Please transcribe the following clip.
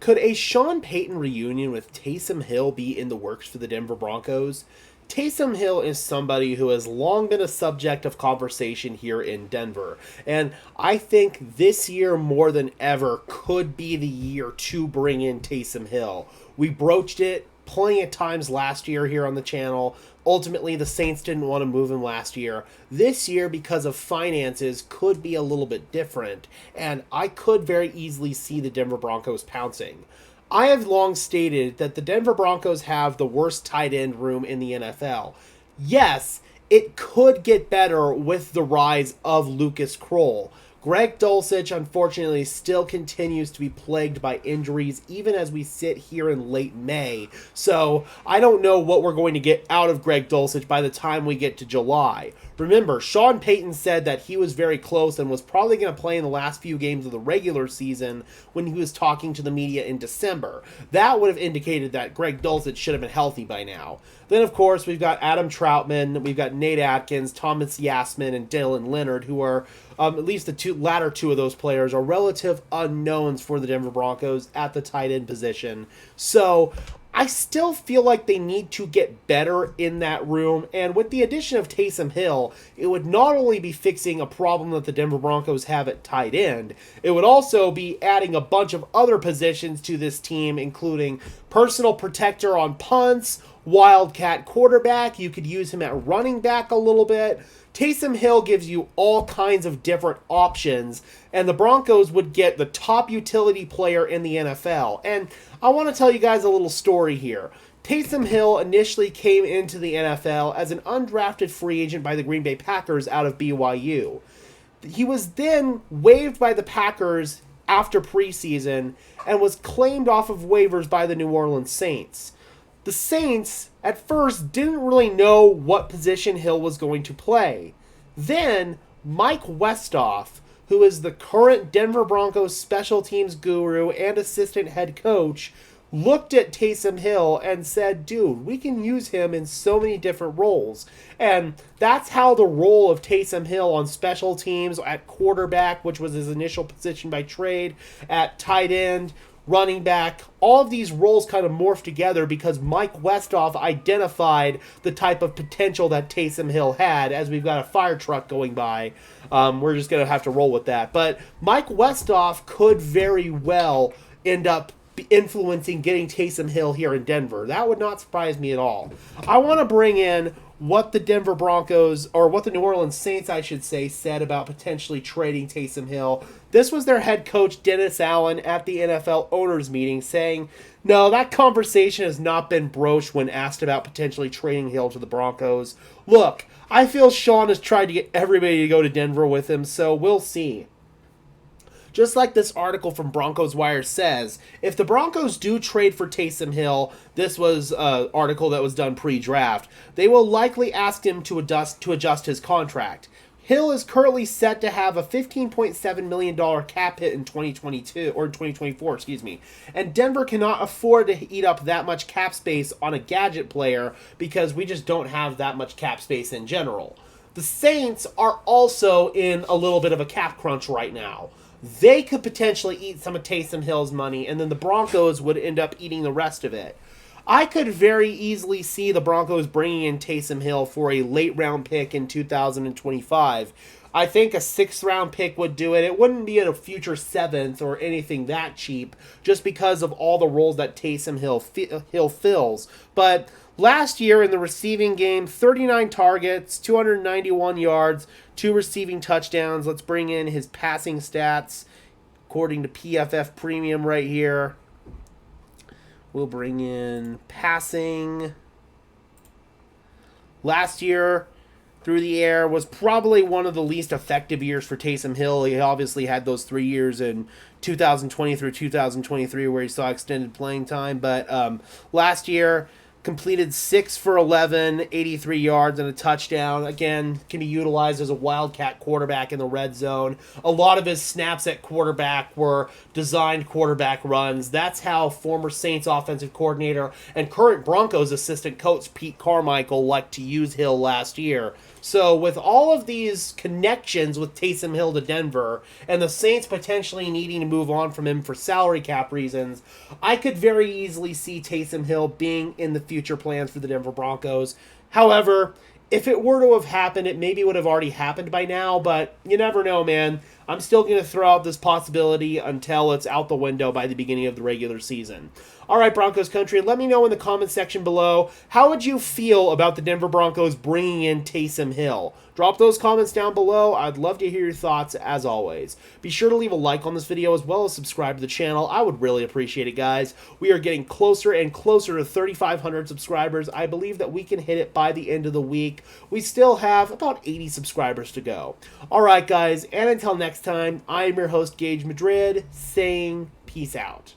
Could a Sean Payton reunion with Taysom Hill be in the works for the Denver Broncos? Taysom Hill is somebody who has long been a subject of conversation here in Denver. And I think this year more than ever could be the year to bring in Taysom Hill. We broached it plenty of times last year here on the channel. Ultimately, the Saints didn't want to move him last year. This year, because of finances, could be a little bit different. And I could very easily see the Denver Broncos pouncing. I have long stated that the Denver Broncos have the worst tight end room in the NFL. Yes, it could get better with the rise of Lucas Kroll. Greg Dulcich, unfortunately, still continues to be plagued by injuries, even as we sit here in late May. So I don't know what we're going to get out of Greg Dulcich by the time we get to July. Remember, Sean Payton said that he was very close and was probably going to play in the last few games of the regular season when he was talking to the media in December. That would have indicated that Greg Dulcich should have been healthy by now. Then, of course, we've got Adam Troutman, we've got Nate Atkins, Thomas Yasmin, and Dylan Leonard, who are, at least the latter two of those players, are relative unknowns for the Denver Broncos at the tight end position. So I still feel like they need to get better in that room, and with the addition of Taysom Hill, it would not only be fixing a problem that the Denver Broncos have at tight end, it would also be adding a bunch of other positions to this team, including personal protector on punts, wildcat quarterback. You could use him at running back a little bit. Taysom Hill gives you all kinds of different options, and the Broncos would get the top utility player in the NFL. And I want to tell you guys a little story here. Taysom Hill initially came into the NFL as an undrafted free agent by the Green Bay Packers out of BYU. He was then waived by the Packers after preseason and was claimed off of waivers by the New Orleans Saints. The Saints, at first, didn't really know what position Hill was going to play. Then, Mike Westhoff, who is the current Denver Broncos special teams guru and assistant head coach, looked at Taysom Hill and said, dude, we can use him in so many different roles. And that's how the role of Taysom Hill on special teams, at quarterback, which was his initial position by trade, at tight end, running back, all of these roles kind of morphed together because Mike Westhoff identified the type of potential that Taysom Hill had. As we've got a fire truck going by, we're just going to have to roll with that. But Mike Westhoff could very well end up influencing getting Taysom Hill here in Denver. That would not surprise me at all. I want to bring in what the Denver Broncos, or what the New Orleans Saints, I should say, said about potentially trading Taysom Hill. This was their head coach, Dennis Allen, at the NFL owners meeting, saying, no, that conversation has not been broached when asked about potentially trading Hill to the Broncos. Look, I feel Sean has tried to get everybody to go to Denver with him, so we'll see. Just like this article from Broncos Wire says, if the Broncos do trade for Taysom Hill, this was an article that was done pre-draft, they will likely ask him to adjust his contract. Hill is currently set to have a $15.7 million cap hit in 2022, or 2024, and Denver cannot afford to eat up that much cap space on a gadget player because we just don't have that much cap space in general. The Saints are also in a little bit of a cap crunch right now. They could potentially eat some of Taysom Hill's money, and then the Broncos would end up eating the rest of it. I could very easily see the Broncos bringing in Taysom Hill for a late-round pick in 2025. I think a 6th-round pick would do it. It wouldn't be at a future 7th or anything that cheap, just because of all the roles that Taysom Hill fills. But last year in the receiving game, 39 targets, 291 yards, 2 receiving touchdowns. Let's bring in his passing stats according to PFF Premium right here. We'll bring in passing. Last year, through the air, was probably one of the least effective years for Taysom Hill. He obviously had those 3 years in 2020 through 2023 where he saw extended playing time. But last year, completed 6 for 11, 83 yards and a touchdown. Again, can be utilized as a wildcat quarterback in the red zone. A lot of his snaps at quarterback were designed quarterback runs. That's how former Saints offensive coordinator and current Broncos assistant coach Pete Carmichael liked to use Hill last year. So with all of these connections with Taysom Hill to Denver and the Saints potentially needing to move on from him for salary cap reasons, I could very easily see Taysom Hill being in the future plans for the Denver Broncos. However, if it were to have happened, it maybe would have already happened by now, but you never know, man. I'm still going to throw out this possibility until it's out the window by the beginning of the regular season. All right, Broncos country, let me know in the comment section below, how would you feel about the Denver Broncos bringing in Taysom Hill? Drop those comments down below. I'd love to hear your thoughts as always. Be sure to leave a like on this video as well as subscribe to the channel. I would really appreciate it, guys. We are getting closer and closer to 3,500 subscribers. I believe that we can hit it by the end of the week. We still have about 80 subscribers to go. All right, guys, and until next time, I am your host, Gage Madrid, saying peace out.